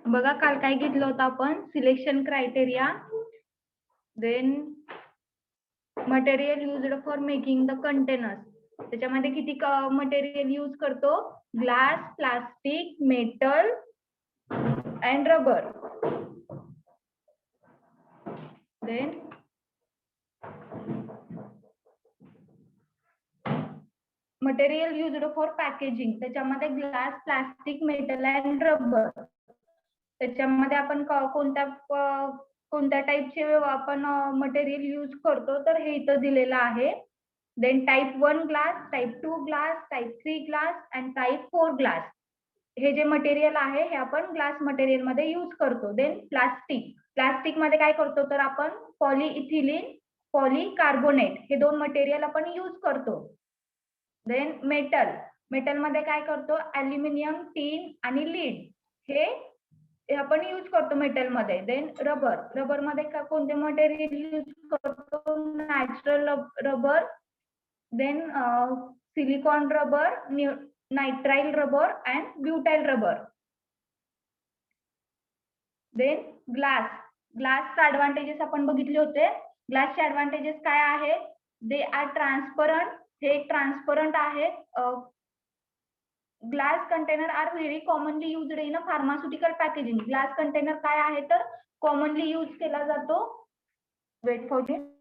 बघा काल काय घेतलं होतं आपण, selection criteria, then material used for making the containers. त्याच्यामध्ये किती मटेरियल यूज करतो? Glass, plastic, metal and rubber. Then material used for packaging, त्याच्यामध्ये glass, plastic, metal and rubber. त्याच्यामध्ये आपण कोणत्या टाईपचे आपण मटेरियल यूज करतो, तर हे इथं दिलेलं आहे. Then type 1 glass, type 2 glass, type 3 glass and type 4 glass. हे जे मटेरियल आहे हे आपण ग्लास मटेरियल मध्ये यूज करतो. देन प्लास्टिक मध्ये काय करतो, तर आपण पॉलीइथिलीन, पॉलीकार्बोनेट हे दोन मटेरियल आपण यूज करतो. देन मेटल मध्ये काय करतो, अल्युमिनियम, टीन आणि लीड हे आपण यूज करतो मेटल मध्ये. देन रबर मध्ये कोणते मटेरियल यूज करतो? Natural rubber, then silicone rubber, nitrile rubber and butyl rubber. Then ग्लासचे ऍडव्हान्टेजेस आपण बघितले होते. ग्लासचे ऍडव्हान्टेजेस काय आहे? दे आर ट्रान्सपरंट, हे ट्रान्सपरंट आहे. Glass container are very commonly used in a pharmaceutical packaging. Glass container काय आहे, तर कॉमनली यूज केला जातो. Wait for it.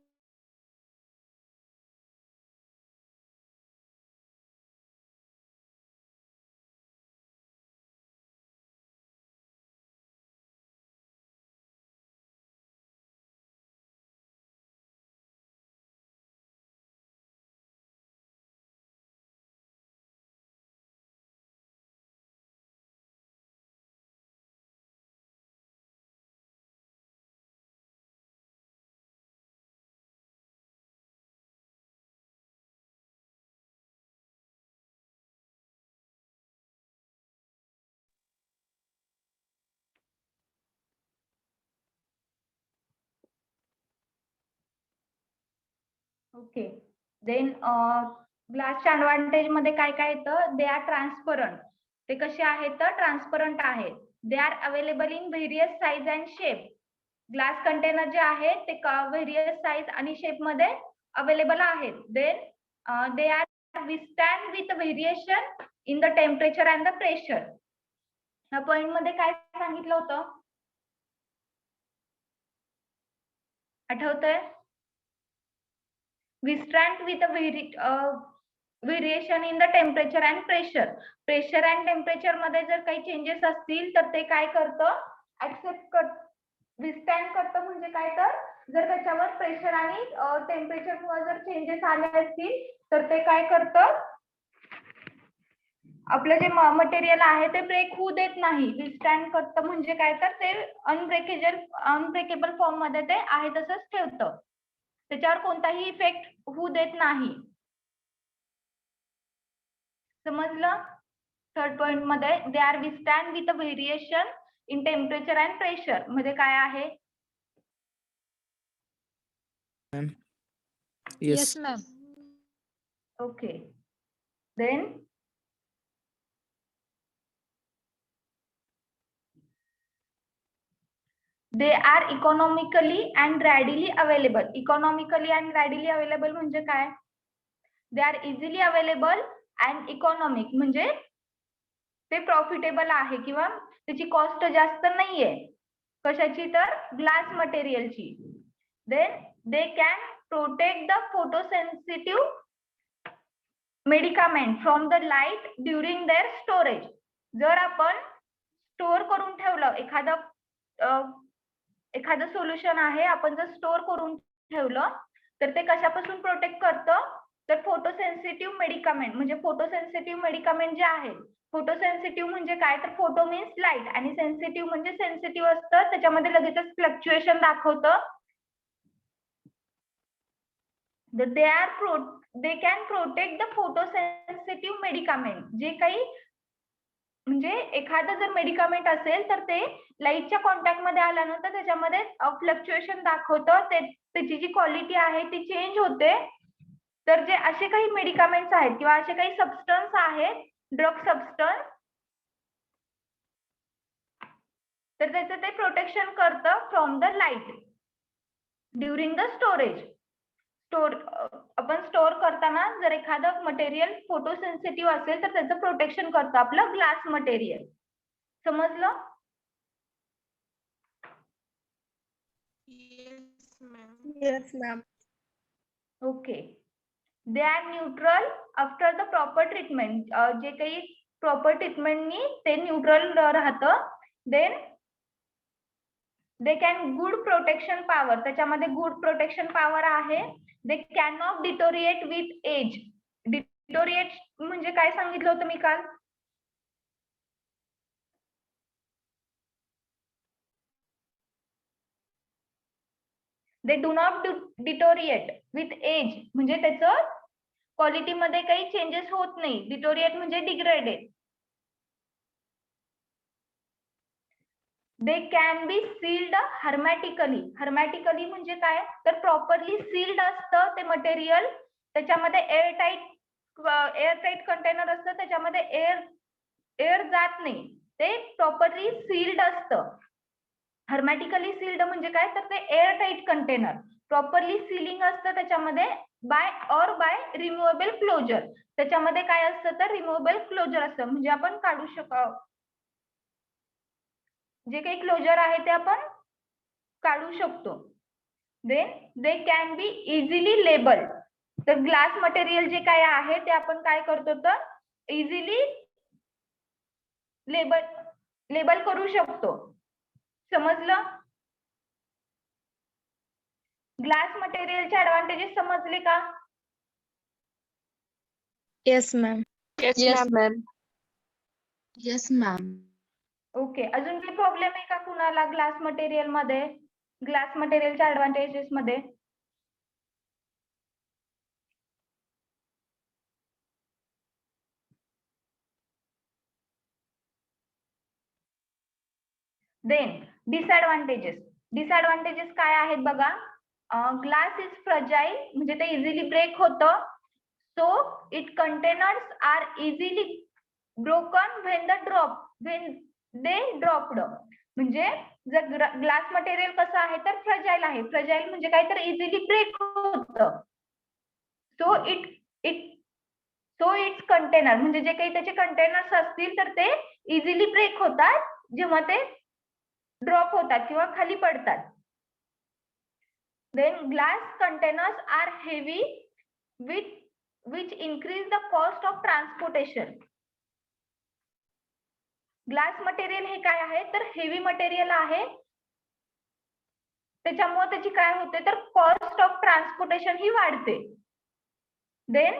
Okay. Then ग्लासच्या ऍडव्हान्टेज मध्ये काय काय येतं? दे आर ट्रान्सपरंट, ते कसे आहेत तर ट्रान्सपरंट आहेत. They are available in various size and shape. Glass container जे आहेत ते व्हेरियस साईज आणि शेप मध्ये अवेलेबल आहेत. Then they are withstand with variation in the temperature and the pressure. या पॉइंट मध्ये काय सांगितलं होतं, आठवतंय? Withstand with variation in the temperature and pressure. Pressure and temperature मध्ये जर काही चेंजेस असतील तर ते काय करतं, ऍक्सेप्ट करतं. विथस्टँड करतं म्हणजे काय, तर जर त्याच्यावर प्रेशर आणि टेम्परेचर मुळे जर चेंजेस आले असतील तर ते काय करतं, आपलं जे मटेरियल आहे ते ब्रेक होऊ देत नाही. विथस्टँड करतं म्हणजे काय, तर ते अनब्रेकेबल फॉर्म मध्ये ते आहे तसंच ठेवतं. त्याच्यावर कोणताही इफेक्ट होऊ देत नाही. समजलं? थर्ड पॉइंट मध्ये they are withstand with variation in temperature and pressure मध्ये काय आहे? Yes, ma'am. Okay. Then they are economically and readily available. Economically and readily available म्हणजे काय? They are easily available and economic म्हणजे ते profitable आहे किंवा त्याची कॉस्ट जास्त नाहीये. कशाची, तर ग्लास मटेरियलची. Then they can protect the photosensitive medicament from the light during their storage. जर आपण स्टोअर करून ठेवलं एखादं सोल्युशन आहे, आपण जर स्टोअर करून ठेवलं तर ते कशापासून प्रोटेक्ट करतं, तर फोटोसेन्सिटिव्ह मेडिकामेंट. म्हणजे फोटोसेन्सिटिव्ह मेडिकामेंट जे आहे, फोटोसेन्सिटिव्ह म्हणजे काय, तर फोटो मीन्स लाईट आणि सेन्सिटिव्ह म्हणजे सेन्सिटिव्ह असतं, त्याच्यामध्ये लगेचच फ्लक्च्युएशन दाखवतं. They can protect the photosensitive medicament. जे काही म्हणजे एखादं जर मेडिकामेंट असेल तर ते लाईटच्या कॉन्टॅक्ट मध्ये आल्यानंतर त्याच्यामध्ये फ्लक्च्युएशन दाखवतं, त्याची जी क्वालिटी आहे ती चेंज होते. तर जे असे काही मेडिकामेंट्स आहेत किंवा असे काही सबस्टन्स आहेत, ड्रग सबस्टन्स, तर त्याचं ते प्रोटेक्शन करतं from the light during the storage. आपण स्टोअर करताना जर एखादं मटेरियल फोटोसेन्सिटिव्ह असेल तर त्याचं प्रोटेक्शन करतं आपलं ग्लास मटेरियल. समजलं? Yes, ma'am. Okay. They are neutral after the proper treatment. जे काही प्रॉपर ट्रीटमेंटनी ते न्यूट्रल राहतं. Then they can good protection power. त्याच्यामध्ये गुड प्रोटेक्शन पॉवर आहे. They can not deteriorate with age. Deteriorate म्हणजे काय सांगितलं होतं मी काल? They do not deteriorate with age म्हणजे त्याचं क्वालिटी मध्ये काही चेंजेस होत नाही. डिटोरिएट म्हणजे degraded. They can be sealed hermetically. Hermetically म्हणजे काय? तर प्रॉपरली सील्ड असतं ते मटेरियल. त्याच्यामध्ये एअरटाईट कंटेनर असतं. त्याच्यामध्ये एअर जात नाही. ते प्रॉपरली सील्ड असतं. हर्मॅटिकली सील्ड म्हणजे काय? तर ते एअरटाईट कंटेनर. प्रॉपरली सीलिंग असतं त्याच्यामध्ये बाय रिमूव्हेबल क्लोजर. त्याच्यामध्ये काय असतं तर रिमूव्हेबल क्लोजर असतं. म्हणजे आपण काढू जे काही क्लोजर आहे ते आपण काढू शकतो. Then they can be easily label. तर ग्लास मटेरियल जे काय आहे ते आपण काय करतो तर इझिली लेबल करू शकतो. समजलं? ग्लास मटेरियलचे ऍडव्हान्टेजेस समजले का? Yes, ma'am. Yes, ma'am. Yes, ma'am. Okay. अजून काही प्रॉब्लेम आहे का कुणाला ग्लास मटेरियल मध्ये? ग्लास मटेरियलच्या ऍडव्हान्टेजेस मध्ये? देन डिसएडव्हान्टेजेस काय आहेत बघा. ग्लास इज फ्रजाईल म्हणजे ते इझिली ब्रेक होतं. So it containers are easily broken when they dropped. म्हणजे जर ग्लास मटेरियल कसं आहे तर फ्रजाईल आहे. फ्रजाईल म्हणजे काय तर इझिली ब्रेक होतं. सो इट्स कंटेनर म्हणजे जे काही त्याचे कंटेनर्स असतील तर ते इझिली ब्रेक होतात जेव्हा ते ड्रॉप होतात किंवा खाली पडतात. Then glass containers are heavy which increase the cost of transportation. Glass material हे काय आहे तर हेवी मटेरियल आहे. त्याच्यामुळे त्याची काय होते तर कॉस्ट ऑफ ट्रान्सपोर्टेशन ही वाढते. Then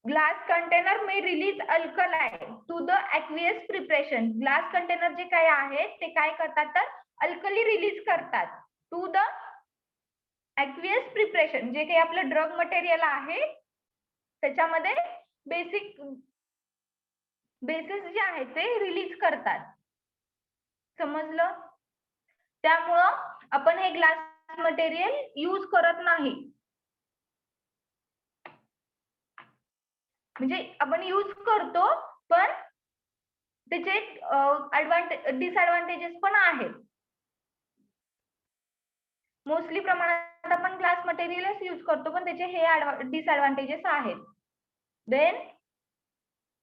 glass container may release alkali to the aqueous preparation. Glass container जे काय आहेत ते काय करतात तर अल्कली रिलीज करतात टू द ॲक्वियस प्रिपरेशन. जे काही आपलं ड्रग मटेरियल आहे त्याच्यामध्ये बेसिस जे आहे ते रिलीज करतात. समजलं? त्यामुळं आपण हे ग्लास मटेरियल यूज करत नाही. म्हणजे आपण यूज करतो पण त्याचे डिसएडव्हान्टेजेस पण आहेत. मोस्टली प्रमाणात आपण ग्लास मटेरियलच यूज करतो पण त्याचे हे डिसएडव्हान्टेजेस आहेत. देन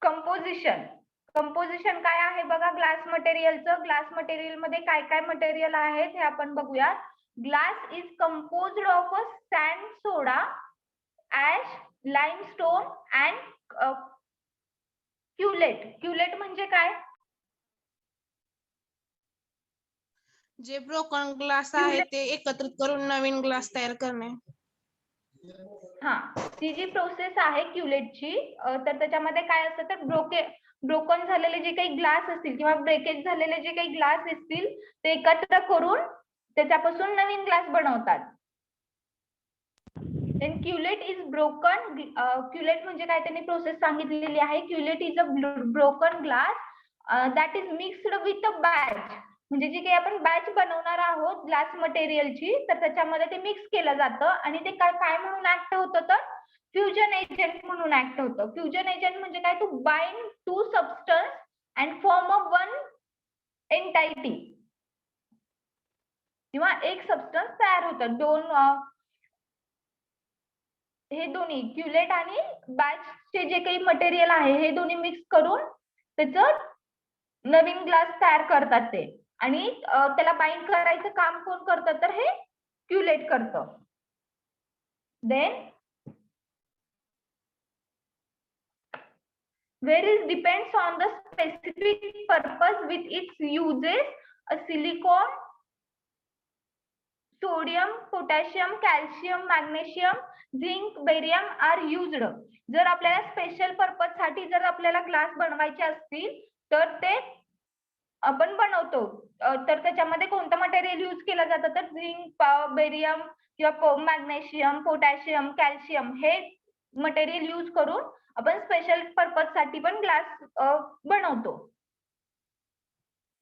कंपोजिशन काय आहे बघा ग्लास मटेरियलचं. ग्लास मटेरियल मध्ये काय काय मटेरियल आहेत हे आपण बघूया. Glass is composed of a sand, soda, ash, limestone and cullet म्हणजे काय? जे ब्रोकन ग्लास आहे ते एकत्रित करून नवीन ग्लास तयार करणे. हा, ती जी प्रोसेस आहे क्युलेटची तर त्याच्यामध्ये काय असतं तर ब्रोकन झालेले जे काही ग्लास असतील किंवा ब्रेकेज झालेले जे काही ग्लास असतील ते एकत्र करून त्याच्यापासून नवीन ग्लास बनवतात. Then cullet is broken. Cullet म्हणजे काय त्यांनी प्रोसेस सांगितलेली आहे. Cullet is a broken glass that is mixed with a batch. म्हणजे जे काही आपण बॅच बनवणार आहोत ग्लास मटेरियलची तर त्याच्यामध्ये ते मिक्स केलं जातं आणि ते काय म्हणून ऍक्ट होतं तर फ्युजन एजंट म्हणून ऍक्ट होतं. फ्युजन एजंट म्हणजे काय? To bind to substance and form a one entity. किंवा एक सबस्टन्स तयार होतं. हे दोन्ही क्युलेट आणि बॅचचे जे काही मटेरियल आहे हे दोन्ही मिक्स करून त्याचं नवीन ग्लास तयार करतात ते. आणि त्याला बाइंड करायचं काम कोण करतं तर हे क्युलेट करतं. Then varies depends on the specific purpose with its uses. A silicon, sodium, potassium, calcium, magnesium, zinc, barium are used. जर आपल्याला स्पेशल पर्पज साठी जर आपल्याला ग्लास बनवायचे असतील तर ते आपण बनवतो. तर त्याच्यामध्ये कोणतं मटेरियल यूज केलं जातं तर झिंक, बेरियम किंवा मॅग्नेशियम, पोटॅशियम, कॅल्शियम हे मटेरियल यूज करून आपण स्पेशल पर्पज साठी पण ग्लास बनवतो.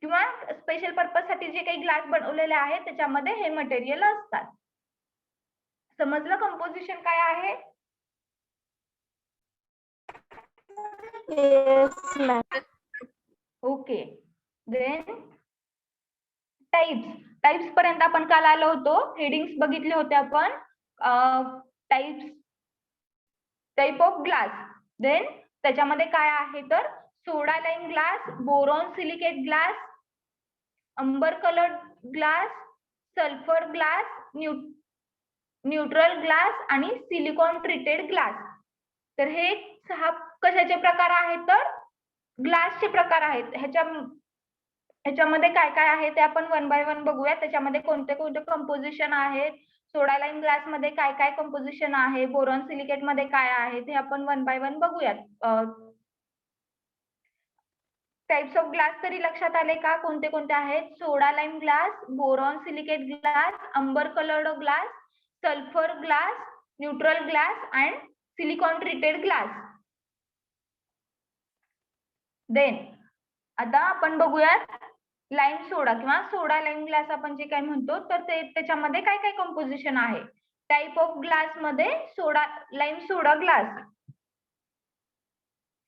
किंवा स्पेशल पर्पज साठी जे काही ग्लास बनवलेले आहेत त्याच्यामध्ये हे मटेरियल असतात. समजलं कंपोजिशन काय आहे? Yes, ma'am. Okay. Then types पर्यंत आपण काल आलो होतो. हेडिंग्स बघितले होते आपण. Type of glass. देन त्याच्यामध्ये काय आहे तर soda lime glass, boron silicate glass, amber coloured glass, sulphur glass, neutral glass आणि सिलिकॉन ट्रीटेड ग्लास. तर हे 6 कशाचे प्रकार आहेत तर ग्लासचे प्रकार आहेत. ह्याच्यामध्ये काय काय आहे ते आपण वन बाय वन बघूया. त्याच्यामध्ये कोणते कोणते कंपोजिशन आहेत, सोडा लाईम ग्लास मध्ये काय काय कंपोजिशन आहे, बोरॉन सिलिकेट मध्ये काय आहे ते आपण वन बाय वन बघूयात. टाइप्स ऑफ ग्लास तरी लक्षात आले का कोणते कोणते आहेत? Soda lime glass, boron silicate glass, amber coloured glass, sulphur glass, neutral glass and silicone treated glass. Then आता आपण बघूयात लाईम सोडा किंवा सोडा लाईम ग्लास आपण जे काय म्हणतो तर त्याच्यामध्ये काय काय कंपोजिशन आहे. टाइप ऑफ ग्लास मध्ये soda lime soda glass.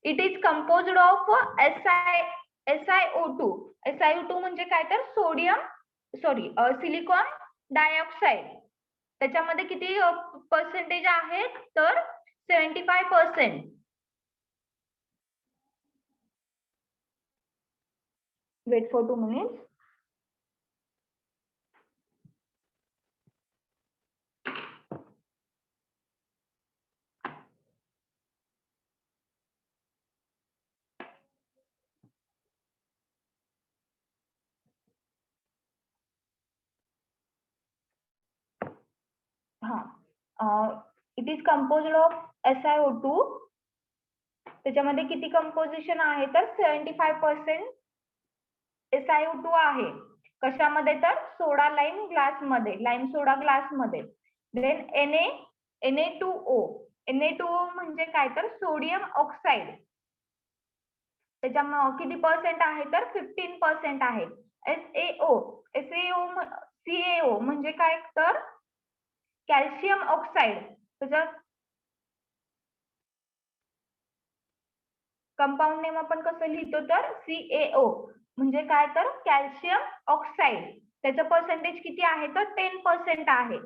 It is composed of SiO2. SiO2 म्हणजे काय तर सिलिकॉन डायऑक्साइड. त्याच्यामध्ये किती पर्सेंटेज आहेत तर 75%. Wait for 2 minutes. It is composed of SiO2. त्याच्यामध्ये किती कंपोजिशन आहे तर 75% SiO2 आहे. कशामध्ये तर सोडा लाईम ग्लास मध्ये, लाईम सोडा ग्लास मध्ये. Then Na2O. Na2O म्हणजे काय तर सोडियम ऑक्साईड. त्याच्यामध्ये किती पर्सेंट आहे तर 15% आहे. CaO म्हणजे काय तर कॅल्शियम ऑक्साईड. त्याचं कंपाऊंड नेम आपण कसं लिहितो तर CaO म्हणजे काय तर कॅल्शियम ऑक्साईड. त्याचं पर्सेंटेज किती आहे तर 10% आहे.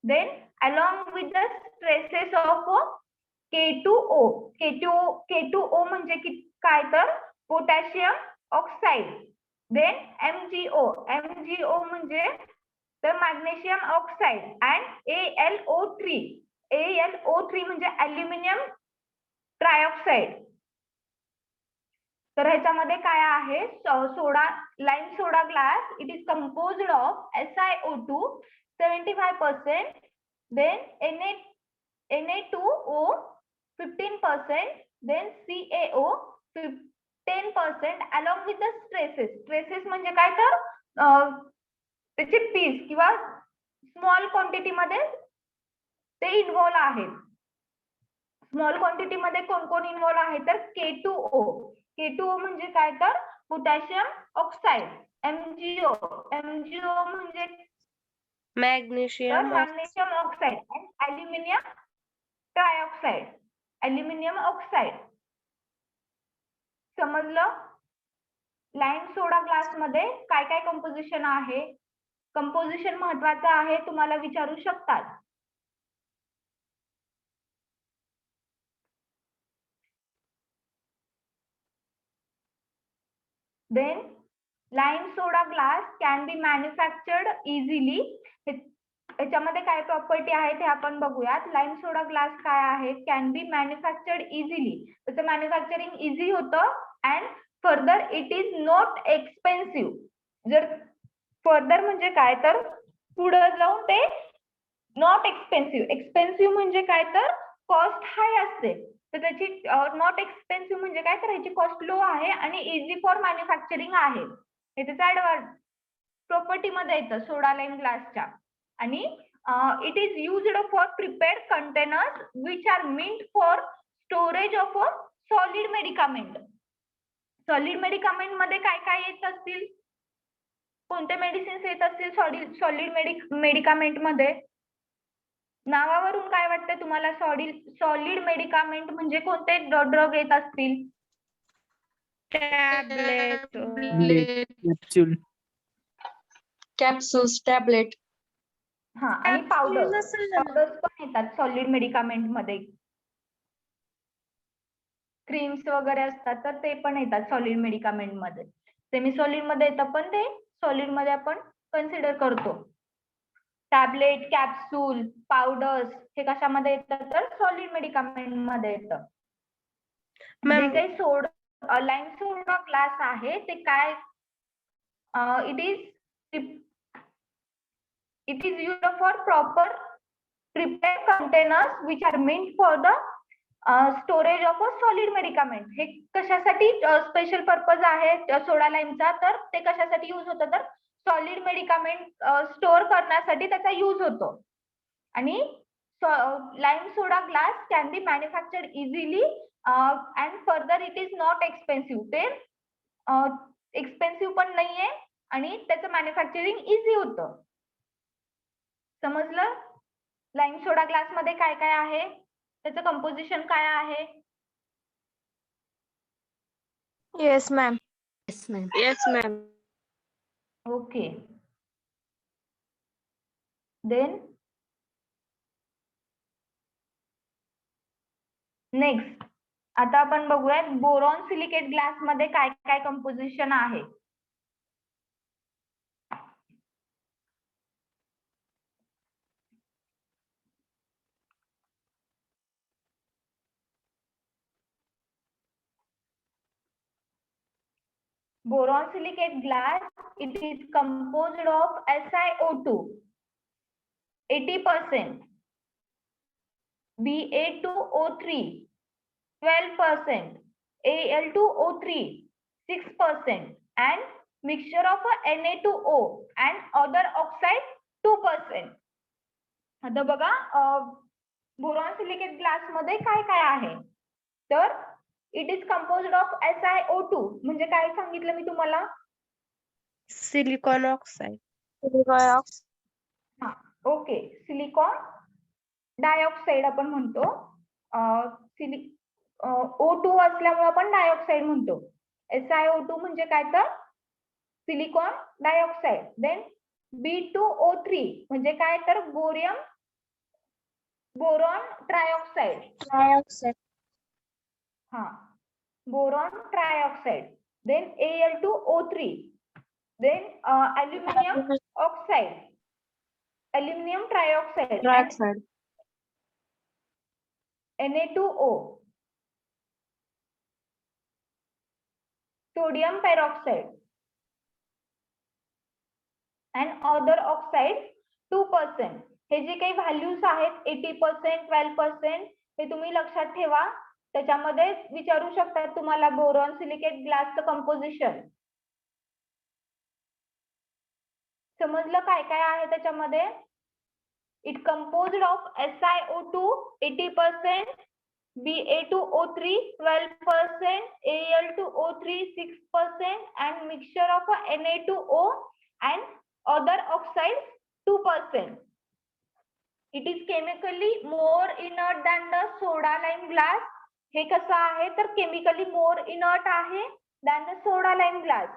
Then along with the traces of K2O. K2O म्हणजे काय तर पोटॅशियम ऑक्साईड. देन MgO म्हणजे तर मॅग्नेशियम ऑक्साईड अँड ALO3 म्हणजे अल्युमिनियम ट्रायऑक्साईड. तर ह्याच्यामध्ये काय आहे lime soda glass. It is composed of SiO2 75%, then Na2O 15%, then CaO 10% along with the stresses म्हणजे काय तर त्याचे पीस किंवा स्मॉल क्वांटिटी मध्ये ते इन्व्हॉल्व आहेत. स्मॉल क्वांटिटी मध्ये कोण कोण इन्व्हॉल्व आहे तर K2O म्हणजे काय तर पोटॅशियम ऑक्साईड. MgO म्हणजे Magnesium. मॅग्नेशियम ऑक्साईड आणि अल्युमिनियम ट्रायऑक्साईड, अल्युमिनियम ऑक्साईड. समजलं? लाईम सोडा ग्लास मध्ये काय काय कंपोजिशन आहे कंपोजिशन महत्वाचं आहे, तुम्हाला विचारू शकतात. Then lime soda glass can be manufactured easily. याच्यामध्ये काय प्रॉपर्टी आहे ते आपण बघूयात. लाईम सोडा ग्लास काय आहे? Can be manufactured easily. त्याचं मॅन्युफॅक्चरिंग इझी होतं and further it is not expensive. जर फर्दर म्हणजे काय तर पुढे जाऊन ते नॉट एक्सपेन्सिव्ह. एक्सपेन्सिव्ह म्हणजे काय तर कॉस्ट हाय असते. तर त्याची नॉट एक्सपेन्सिव्ह म्हणजे काय तर ह्याची कॉस्ट लो आहे आणि इझी फॉर मॅन्युफॅक्चरिंग आहे. हे त्याचं प्रॉपर्टी मध्ये येतं सोडा लाईम ग्लासच्या. आणि it is used for prepared containers which are meant for storage of a solid medicament. Solid medicament मध्ये काय काय येत असतील? कोणते मेडिसिन्स येत असतील सॉलिड मेडिकामेंट मध्ये? नावावरून काय वाटतं तुम्हाला? सॉलिड मेडिकामेंट म्हणजे कोणते ड्रग येत असतील? Tablet, Capsule. Capsules, tablet. हा, आणि पावडर्स पण येतात सॉलिड मेडिकामेंट मध्ये. क्रीम्स वगैरे असतात तर ते पण येतात सॉलिड मेडिकामेंट मध्ये. सेमी सॉलिड मध्ये येतं पण ते सॉलिड मध्ये आपण कन्सिडर करतो. टॅबलेट, कॅप्सूल, पावडर्स हे कशामध्ये येतात? तर सॉलिड मेडिकामेंट मध्ये येतं. जे काही लाईम सोडा ग्लास आहे ते काय? It is used for proper prepared containers which R meant for the storage of a solid medicament. हे कशासाठी स्पेशल पर्पज आहे सोडा लाईमचा? तर ते कशासाठी युज होतं? तर सॉलिड मेडिकामेंट स्टोअर करण्यासाठी त्याचा युज होतो. आणि lime soda glass can be manufactured easily and further it is not expensive. ते एक्सपेन्सिव्ह पण नाहीये आणि त्याचं मॅन्युफॅक्चरिंग इझी होतं. समजलं? लाईम सोडा ग्लास मध्ये काय काय आहे? त्याचं कंपोजिशन काय आहे? Yes ma'am. Yes, ma'am. Yes ma'am. Okay. Then next आता आपण बघूयात बोरॉन सिलिकेट ग्लास मध्ये काय काय कंपोजिशन आहे. Boron silicate glass, it is composed of SiO2 80%, Ba2O3 12%, Al2O3 6%, and mixture of Na2O and other oxide 2%. आता बघा बोरॉन सिलिकेट ग्लास मध्ये काय काय आहे? तर it is composed of SiO2 म्हणजे काय सांगितलं मी तुम्हाला? Silicon oxide. हा, ओके. सिलिकॉन डायऑक्साईड आपण म्हणतो. O2 असल्यामुळे आपण डायऑक्साईड म्हणतो. SiO2 म्हणजे काय तर सिलिकॉन डायऑक्साईड. देन B2O3 म्हणजे काय तर बोरॉन ट्रायऑक्साईड. हा, boron trioxide. Then Al2O3. Then aluminium oxide, aluminium trioxide, Trioxide. Na2O, sodium peroxide and other oxide 2%. हे जे काही व्हॅल्यूज आहेत 80%, 12%, हे तुम्ही लक्षात ठेवा. त्याच्यामध्ये विचारू शकतात तुम्हाला बोरॉन सिलिकेट ग्लासचं कंपोजिशन. समजलं काय काय आहे त्याच्यामध्ये? It composed of SiO2 80%, Ba2O3 12%, Al2O3 6%, and mixture of Na2O and other oxides 2%. It is chemically more inert than the soda lime glass. हे कसं आहे तर केमिकली more inert आहे than the soda lime glass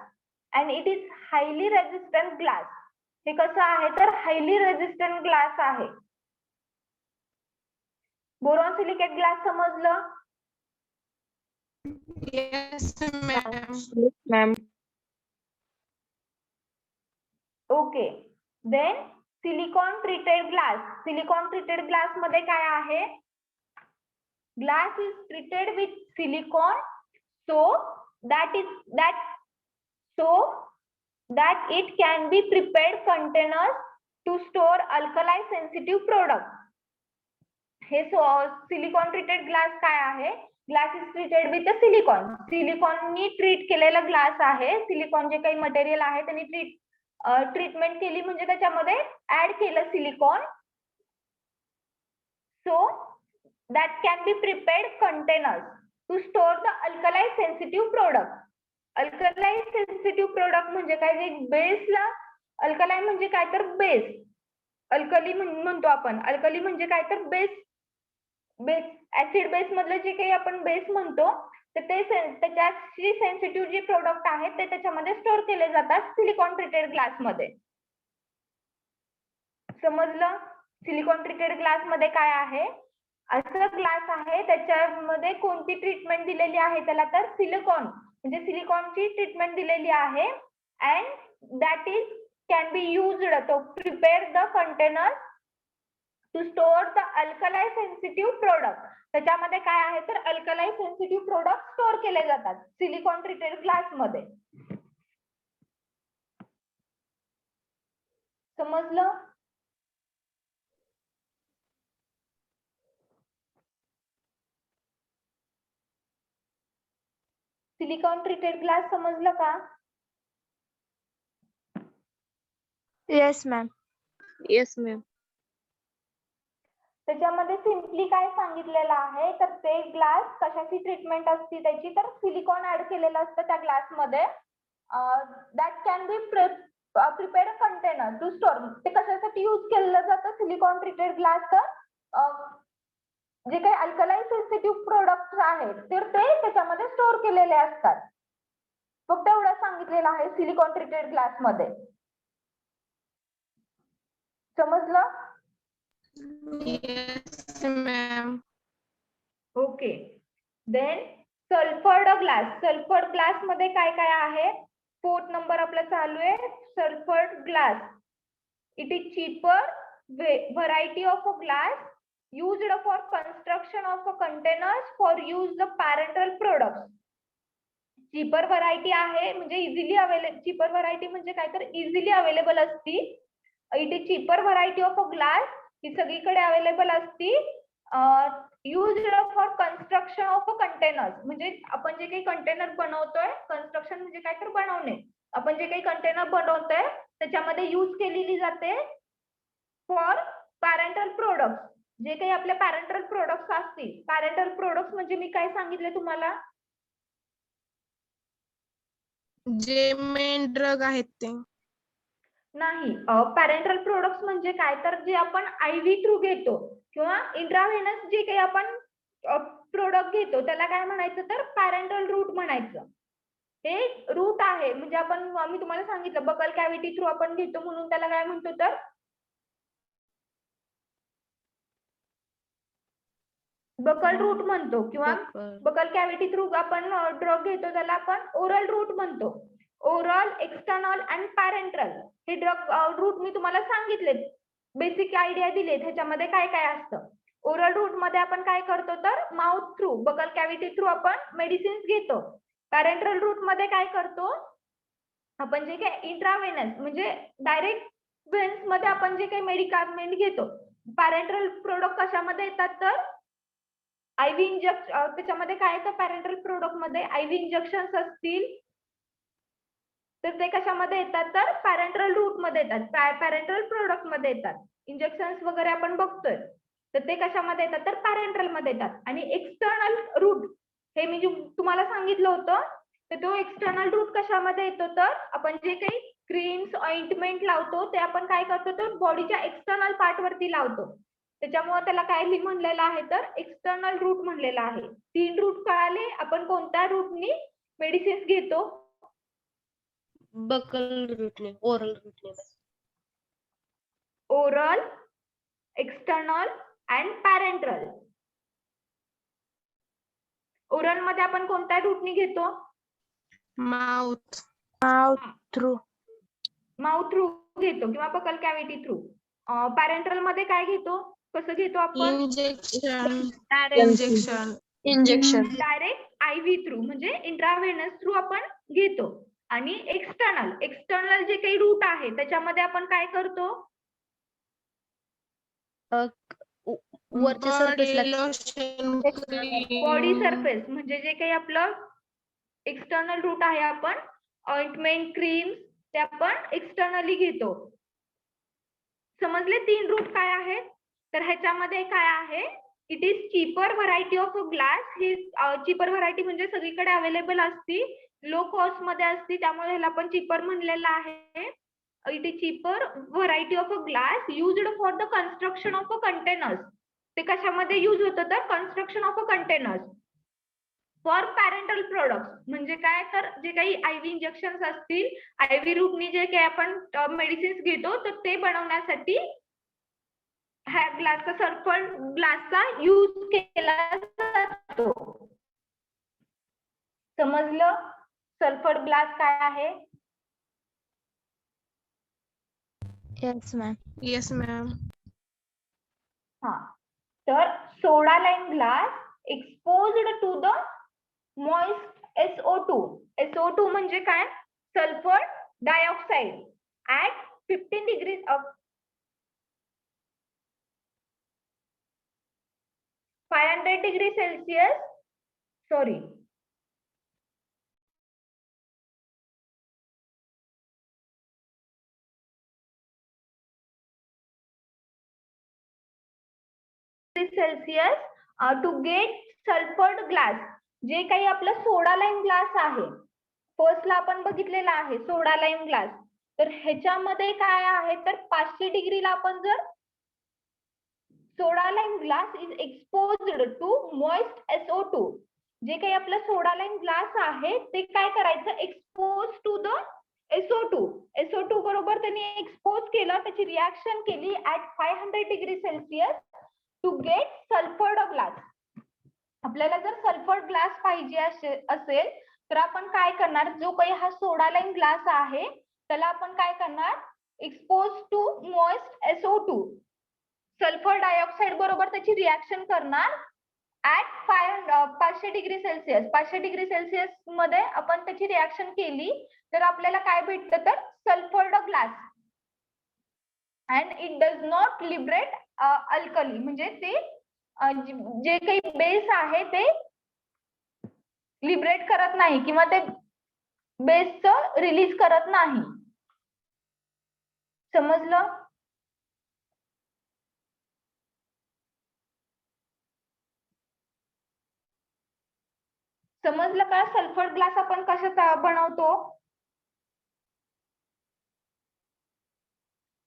and it is highly resistant glass. हे कसं आहे तर highly resistant glass आहे. बोरॉन सिलिकेट ग्लास समजलं? Yes ma'am. Yes, ma'am. Okay. Then silicone treated glass. Silicone treated glass मध्ये काय आहे? Glass is treated with silicone so that it can be prepared containers to store alkali sensitive product. हे silicone treated glass काय आहे? Glass is treated with silicone. सिलिकॉननी treat केलेला glass आहे. Silicone जे काही मटेरियल आहे त्यांनी ट्रीटमेंट केली म्हणजे त्याच्यामध्ये ऍड केलं silicon. So that can be prepared containers to store the alkali sensitive product. Alkali sensitive product म्हणजे काय? जे बेसला अल्कलाइन म्हणजे काय तर बेस. अल्कली म्हणतो आपण. अल्कली म्हणजे काय तर बेस ऍसिड बेस मधलं जे काही आपण बेस म्हणतो तर ते त्याच्याशी सेन्सिटिव्ह जे प्रोडक्ट आहेत ते त्याच्यामध्ये स्टोअर केले जातात सिलिकॉन ट्रीटेड ग्लास मध्ये. समजलं? सिलिकॉन ट्रीटेड ग्लास मध्ये काय आहे? असं ग्लास आहे त्याच्यामध्ये कोणती ट्रीटमेंट दिलेली आहे त्याला तर सिलिकॉन म्हणजे सिलिकॉनची ट्रीटमेंट दिलेली आहे and that is can be used to prepare the container to store the alkali sensitive product. त्याच्यामध्ये काय आहे तर अल्कलाई सेन्सिटिव्ह प्रोडक्ट स्टोअर केले जातात सिलिकॉन ट्रीटेड ग्लास मध्ये. समजलं? सिलिकॉन ट्रीटेड ग्लास समजलं का? Yes, ma'am. Yes, ma'am. त्याच्यामध्ये सिम्पली काय सांगितलेलं आहे तर ते ग्लास कशाची ट्रीटमेंट असते त्याची तर सिलिकॉन ऍड केलेलं असतं त्या ग्लास मध्ये. That can be prepare container to store. ते कशासाठी युज केलं जातं सिलिकॉन ट्रीटेड ग्लास तर जे काही अल्कलाई सेन्सिटिव्ह प्रोडक्ट्स आहेत तर ते त्याच्यामध्ये स्टोअर केलेले असतात. फक्त एवढं सांगितलेलं आहे सिलिकॉन ट्रीटेड ग्लास मध्ये. समजलं? Yes ma'am. Okay. Then sulphured glass. Sulphured glass मध्ये काय काय आहे? 4th नंबर आपला चालू आहे sulphured glass. It is cheaper variety of a glass used for construction of containers for use the parental products. Cheaper variety आहे म्हणजे इझिली अवेलेबल. चीपर व्हरायटी म्हणजे काय तर इझिली अवेलेबल असती. It is cheaper variety of a glass. ही सगळीकडे available असती. Used for construction of a containers म्हणजे आपण जे काही कंटेनर बनवतोय. कन्स्ट्रक्शन म्हणजे काय तर बनवणे. आपण जे काही कंटेनर बनवतोय त्याच्यामध्ये यूज केलेली जाते फॉर पॅरेंटल प्रोडक्ट्स. जे काही आपले पॅरेंटल प्रोडक्ट्स असतील. पॅरेंटल प्रोडक्ट्स म्हणजे मी काय सांगितले तुम्हाला? जे मेन ड्रग आहेत ते. नाही. पॅरेंटल प्रोडक्ट्स म्हणजे काय तर जे आपण IV थ्रू घेतो किंवा इंट्राव्हेनस जे काही आपण प्रोडक्ट घेतो त्याला काय म्हणायचं तर पॅरेंटल रूट म्हणायचं. हे रूट आहे म्हणजे आपण मी तुम्हाला सांगितलं बकल कॅव्हिटी थ्रू आपण घेतो म्हणून त्याला काय म्हणतो तर बकल रूट म्हणतो किंवा बकल कॅव्हिटी थ्रू आपण ड्रग घेतो त्याला आपण ओरल रूट म्हणतो. ओरल, एक्सटर्नल अँड पॅरेंटल हे ड्रग रूट मी तुम्हाला सांगितले. बेसिक आयडिया दिले ह्याच्यामध्ये काय काय असतं. ओरल रूट मध्ये आपण काय करतो तर mouth through buccal cavity through आपण मेडिसिन्स घेतो. पॅरेंटल रूट मध्ये काय करतो आपण जे काही इंट्राव्हेनस म्हणजे डायरेक्ट वेन्स मध्ये आपण जे काही मेडिकामेंट घेतो. पॅरेंटल प्रोडक्ट कशामध्ये येतात तर IV इंजेक्शन. त्याच्यामध्ये काय येतं पॅरेंटल प्रोडक्ट मध्ये IV इंजेक्शन्स असतील तर ते कशामध्ये येतात तर पॅरेंटल रूट मध्ये येतात. पॅरेंटल प्रोडक्ट मध्ये येतात. इंजेक्शन्स वगैरे आपण बघतोय तर ते कशामध्ये येतात तर पॅरेंटल मध्ये येतात. आणि एक्सटर्नल रूट हे मी तुम्हाला सांगितलं होतं तर तो एक्सटर्नल रूट कशामध्ये येतो तर आपण जे काही क्रीम्स ऑइंटमेंट लावतो ते आपण काय करतो तर बॉडीच्या एक्सटर्नल पार्ट वरती लावतो. त्याच्यामुळे त्याला काय म्हणलेलं आहे तर एक्सटर्नल रूट म्हणलेलं आहे. 3 रूट कळाले. आपण कोणत्या रूटनी मेडिसिन्स घेतो? Buccal root ने, oral root ने. oral, external and parenteral. Oral मध्ये आपण कोणत्या रूटनी घेतो? Mouth. Mouth through. Mouth through घेतो किंवा बकल कॅव्हिटी थ्रू. पॅरेंटल मध्ये काय घेतो? कसं घेतो आपण? Injection. Injection. Injection. Direct ivy through म्हणजे इंट्राव्हेनस थ्रू आपण घेतो. आणि एक्सटर्नल जे काही रूट आहे त्याच्यामध्ये आपण काय करतो? वरच्या सरफेसला लोशन. बॉडी सरफेस म्हणजे जे काही आपलं एक्सटर्नल रूट आहे आपण ऑइंटमेंट, क्रीम ते आपण एक्सटर्नली घेतो. समजले 3 रूट काय आहेत? तर ह्याच्यामध्ये काय आहे? It is cheaper variety of glass. He cheaper variety म्हणजे सगळीकडे अवेलेबल असती, लो कॉस्ट मध्ये असती, त्यामुळे ह्याला आपण चीपर म्हणलेलं आहे. It is cheaper variety of glass used for the construction of a containers. ते कशामध्ये युज होतं? तर construction of a containers for parental products. म्हणजे काय? तर जे काही आयव्ही इंजेक्शन असतील, आयव्ही रूटनी जे काही आपण मेडिसिन्स घेतो तर ते बनवण्यासाठी ह्या ग्लासचा, सल्फर ग्लासचा यूज केला जातो. समजलं सल्फर ग्लास काय आहे? Yes, ma'am. Yes ma'am. हा, तर soda lime glass exposed to the moist SO2. SO2 म्हणजे काय? Sulphur dioxide at 15 degrees of 500 degree Celsius. Sorry, Celsius to get sulphured glass. जे काही आपलं सोडा लाईम ग्लास आहे, फर्स्टला आपण बघितलेला आहे सोडा लाईम ग्लास, तर ह्याच्यामध्ये काय आहे? तर 500 डिग्रीला आपण जर soda lime glass is exposed to moist SO2. जे काही आपलं सोडा लाईम ग्लास आहे ते काय करायचं? एक्सपोज टू द SO2 बरोबर त्यांनी एक्सपोज केलं, त्याची रिॲक्शन केली at 500 degree Celsius to get sulphured glass. आपल्याला जर सल्फर्ड ग्लास पाहिजे असेल तर आपण काय करणार? जो काही हा सोडा लाईम ग्लास आहे त्याला आपण काय करणार? Expose to moist SO2, sulphur dioxide बरोबर त्याची रिॲक्शन करणार at 500 degree Celsius. 500 degree Celsius मध्ये आपण त्याची रिॲक्शन केली तर आपल्याला काय भेटतं? तर sulphured glass. And it does not liberate alkali. म्हणजे ते जे काही बेस आहे ते लिबरेट करत नाही किंवा ते बेसचं रिलीज करत नाही. समजलं? समजलं का? सल्फर ग्लास आपण कशाचा बनवतो?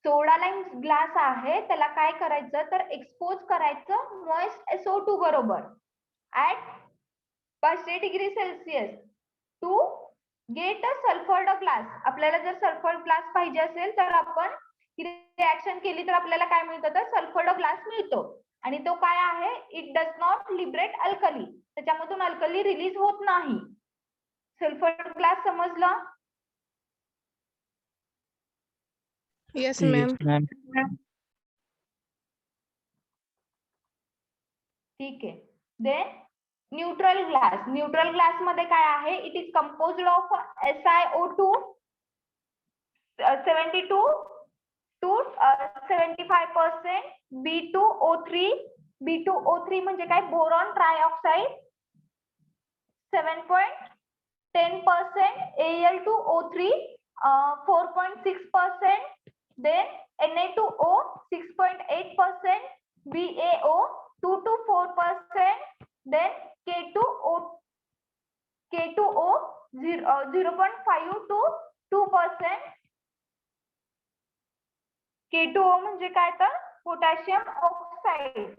सोडा लाईम ग्लास आहे त्याला काय करायचं? तर एक्सपोज करायचं मॉइस्ट SO2 बरोबर at 500 degree Celsius to get a sulphured glass. आपल्याला जर सल्फर ग्लास पाहिजे असेल तर आपण रिॲक्शन केली तर आपल्याला काय मिळतं? तर सल्फर्ड ग्लास मिळतो. आणि तो काय आहे? It does not liberate alkali. त्याच्यामधून अल्कली रिलीज होत नाही. सल्फर्ड ग्लास समजलं? Yes Yes, ma'am. ma'am. ठीक आहे. Then neutral glass. Neutral glass मध्ये काय आहे? It is composed of SiO2 72 to 75%, B2O3. B2O3 म्हणजे काय? Boron trioxide 7.10%, Al2O3 4.6%, then Na2O 6.8%, BaO 2 to 4%, then K2O 0.5 to 2%. K2O म्हणजे काय? तर पोटॅशियम ऑक्साइड.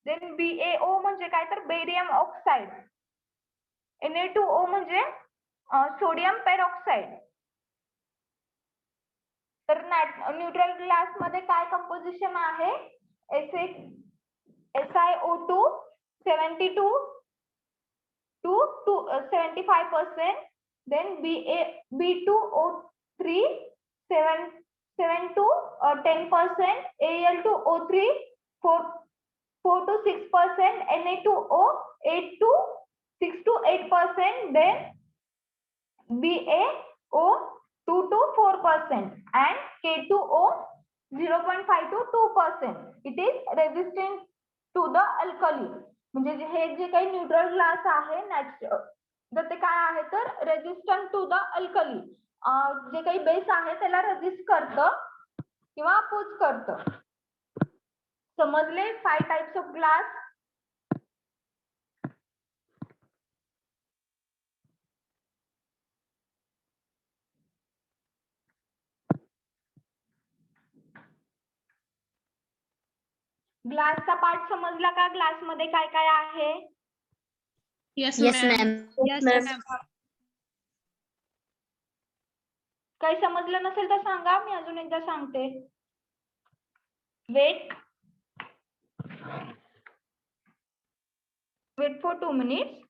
देन BaO म्हणजे काय? तर बेरियम ऑक्साइड. Na2O म्हणजे सोडियम पेरऑक्साइड. तर न्यूट्रल ग्लास मध्ये काय कंपोजिशन आहे? SiO2 72 to 75%, then B2O3 7 to 10%, Al2O3 4 to 6%, Na2O 8 to 6 to 8%, then BaO 2 to 4%, and K2O 0.5 to 2%. It is resistant to the alkali. म्हणजे हे जे काही न्यूट्रल ग्लास आहे तर ते काय आहे तर रेजिस्टंट टू द अल्कली, जे काही बेस आहे त्याला रेजिस्ट करतं किंवा अपोज करतं. समजले 5 टाइप्स ऑफ ग्लास? ग्लासचा पार्ट समजला का? ग्लास मध्ये काय काय आहे? Yes yes ma'am. Ma'am. Yes, ma'am. काही समजलं नसेल तर सांगा, मी अजून एकदा सांगते. Wait for 2 minutes.